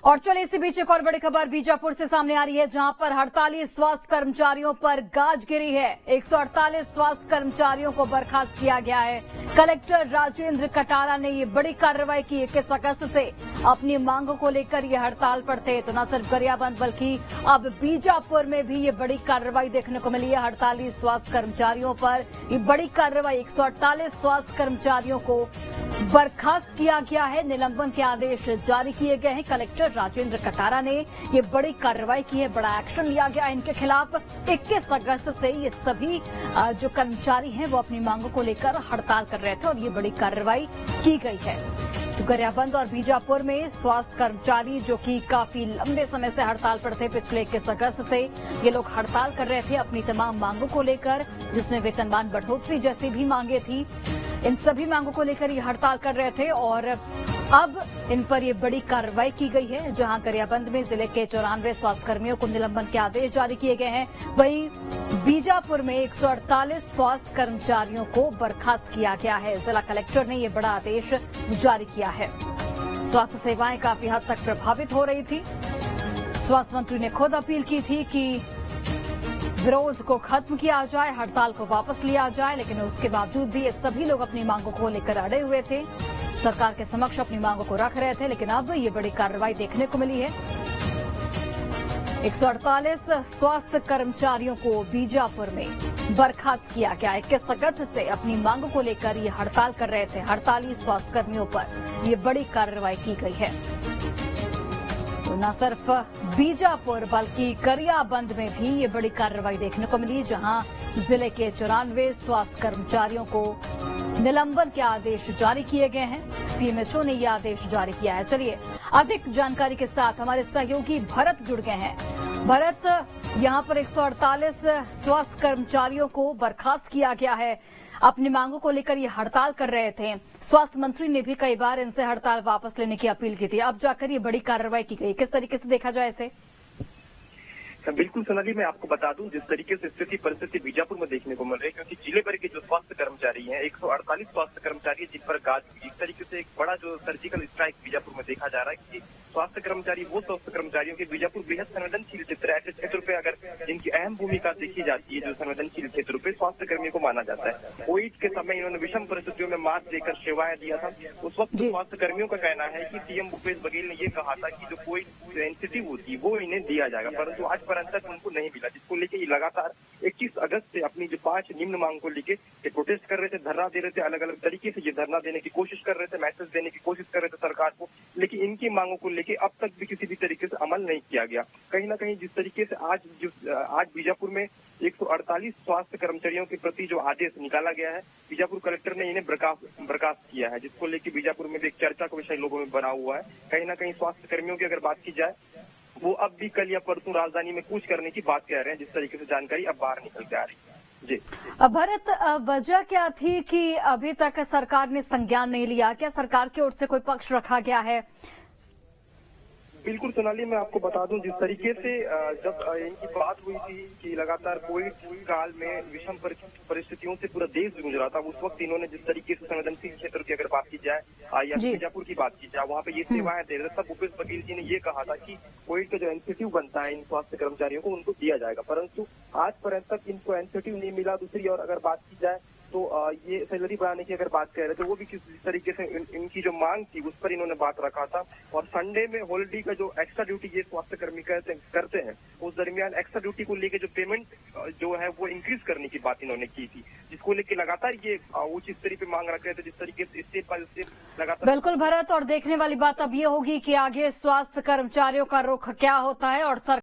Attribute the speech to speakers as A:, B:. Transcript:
A: और चलिए इसी बीच एक और बड़ी खबर बीजापुर से सामने आ रही है, जहां पर हड़ताली स्वास्थ्य कर्मचारियों पर गाज गिरी है। 148 स्वास्थ्य कर्मचारियों को बर्खास्त किया गया है। कलेक्टर राजेंद्र कटारा ने ये बड़ी कार्रवाई की। 21 अगस्त से अपनी मांगों को लेकर ये हड़ताल पर थे। तो न सिर्फ गरियाबंद बल्कि अब बीजापुर में भी ये बड़ी कार्रवाई देखने को मिली है। हड़ताली स्वास्थ्य कर्मचारियों पर ये बड़ी कार्रवाई, 148 स्वास्थ्य कर्मचारियों को बर्खास्त किया गया है। निलंबन के आदेश जारी किए गए हैं। कलेक्टर राजेंद्र कटारा ने ये बड़ी कार्रवाई की है, बड़ा एक्शन लिया गया इनके खिलाफ। 21 अगस्त से ये सभी जो कर्मचारी हैं वो अपनी मांगों को लेकर हड़ताल कर रहे थे और ये बड़ी कार्रवाई की गई है। तो गरियाबंद और बीजापुर में स्वास्थ्य कर्मचारी जो कि काफी लंबे समय से हड़ताल पर थे, पिछले 21 अगस्त से ये लोग हड़ताल कर रहे थे अपनी तमाम मांगों को लेकर, जिसमें वेतनमान बढ़ोतरी जैसी भी मांगे थी। इन सभी मांगों को लेकर ये हड़ताल कर रहे थे और अब इन पर ये बड़ी कार्रवाई की गई है, जहां गरियाबंद में जिले के 94 स्वास्थ्यकर्मियों को निलंबन के आदेश जारी किए गए हैं। वहीं बीजापुर में 148 स्वास्थ्य कर्मचारियों को बर्खास्त किया गया है। जिला कलेक्टर ने ये बड़ा आदेश जारी किया है। स्वास्थ्य सेवाएं काफी हद तक प्रभावित हो रही थी। स्वास्थ्य मंत्री ने खुद अपील की थी कि विरोध को खत्म किया जाए, हड़ताल को वापस लिया जाए, लेकिन उसके बावजूद भी ये सभी लोग अपनी मांगों को लेकर अड़े हुए थे। सरकार के समक्ष अपनी मांगों को रख रहे थे, लेकिन अब ये बड़ी कार्रवाई देखने को मिली है। 148 स्वास्थ्य कर्मचारियों को बीजापुर में बर्खास्त किया गया। 21 अगस्त से अपनी मांगों को लेकर ये हड़ताल कर रहे थे। हड़ताली स्वास्थ्य कर्मियों पर ये बड़ी कार्रवाई की गई है। तो न सिर्फ बीजापुर बल्कि गरियाबंद में भी ये बड़ी कार्रवाई देखने को मिली, जहां जिले के 94 स्वास्थ्य कर्मचारियों को निलंबन के आदेश जारी किए गए हैं। सीएमएचओ ने ये आदेश जारी किया है। चलिए अधिक जानकारी के साथ हमारे सहयोगी भरत जुड़ गए हैं। भरत, यहां पर 148 स्वास्थ्य कर्मचारियों को बर्खास्त किया गया है। अपनी मांगों को लेकर ये हड़ताल कर रहे थे। स्वास्थ्य मंत्री ने भी कई बार इनसे हड़ताल वापस लेने की अपील की थी। अब जाकर ये बड़ी कार्रवाई की गई, किस तरीके से देखा जाए इसे?
B: बिल्कुल सोनाली, मैं आपको बता दूं जिस तरीके से स्थिति परिस्थिति बीजापुर में देखने को मिल रही है, क्योंकि जिले भर के जो स्वास्थ्य कर्मचारी हैं, 148 स्वास्थ्य कर्मचारी जिन पर गाज, इस तरीके से एक बड़ा जो सर्जिकल स्ट्राइक बीजापुर में देखा जा रहा है कि स्वास्थ्य कर्मचारी वो स्वास्थ्य कर्मचारियों के बीजापुर बेहद संवेदनशील क्षेत्र, ऐसे क्षेत्रों पे अगर जिनकी अहम भूमिका देखी जाती है, जो संवेदनशील क्षेत्रों पे स्वास्थ्य कर्मियों को माना जाता है। कोविड के समय इन्होंने विषम परिस्थितियों में मास्क देकर सेवाएं दिया था। उस वक्त स्वास्थ्य कर्मियों का कहना है कि सीएम भूपेश बघेल ने ये कहा था कि जो कोई सेंसिटिव होती है वो इन्हें दिया जाएगा, परंतु आज पर तक उनको नहीं मिला, जिसको लेके ये लगातार 21 अगस्त से अपनी जो 5 निम्न मांग को लेके प्रोटेस्ट कर रहे थे, धरना दे रहे थे। अलग अलग तरीके से ये धरना देने की कोशिश कर रहे थे, मैसेज देने की कोशिश कर रहे थे सरकार को, लेकिन इनकी मांगों को लेके अब तक भी किसी भी तरीके से अमल नहीं किया गया। कहीं ना कहीं जिस तरीके से आज बीजापुर में 148 स्वास्थ्य कर्मचारियों के प्रति जो आदेश निकाला गया है, बीजापुर कलेक्टर ने इन्हें बर्खास्त किया है, जिसको लेके बीजापुर में भी एक चर्चा का विषय लोगों में बना हुआ है। कहीं ना कहीं स्वास्थ्य कर्मियों की अगर बात की जाए, वो अब भी कल या परसों राजधानी में कूच करने की बात कह रहे हैं, जिस तरीके से जानकारी अब बाहर निकल के आ रही है। जी
A: भरत, वजह क्या थी कि अभी तक सरकार ने संज्ञान नहीं लिया? क्या सरकार की ओर से कोई पक्ष रखा गया है?
B: बिल्कुल सोनाली, मैं आपको बता दूं जिस तरीके से जब इनकी बात हुई थी कि लगातार कोविड काल में विषम परिस्थितियों से पूरा देश जूझ रहा था, उस वक्त इन्होंने जिस तरीके से संवेदनशील क्षेत्र की अगर बात की जाए या बीजापुर की बात की जाए, वहाँ पे ये सेवाएं दे रहे थे, तब भूपेश बघेल जी ने ये कहा था कि कोविड का जो एनसीटीव बनता है इन स्वास्थ्य कर्मचारियों को, उनको दिया जाएगा, परंतु आज पर्यंत तक इनको एनसीटीव नहीं मिला। दूसरी और अगर बात की जाए तो ये सैलरी बढ़ाने की अगर बात कर रहे थे, वो भी किस तरीके से इनकी जो मांग थी उस पर इन्होंने बात रखा था। और संडे में हॉलिडे का जो एक्स्ट्रा ड्यूटी ये स्वास्थ्य कर्मी करते हैं, उस दरमियान एक्स्ट्रा ड्यूटी को लेके जो पेमेंट जो है वो इंक्रीज करने की बात इन्होंने की थी, जिसको लेके लगातार ये उच्च स्तरीय पे मांग रख रहे थे, जिस तरीके से स्टेप बाय स्टेप लगातार।
A: बिल्कुल भरत, और देखने वाली बात अब ये होगी कि आगे स्वास्थ्य कर्मचारियों का रुख क्या होता है और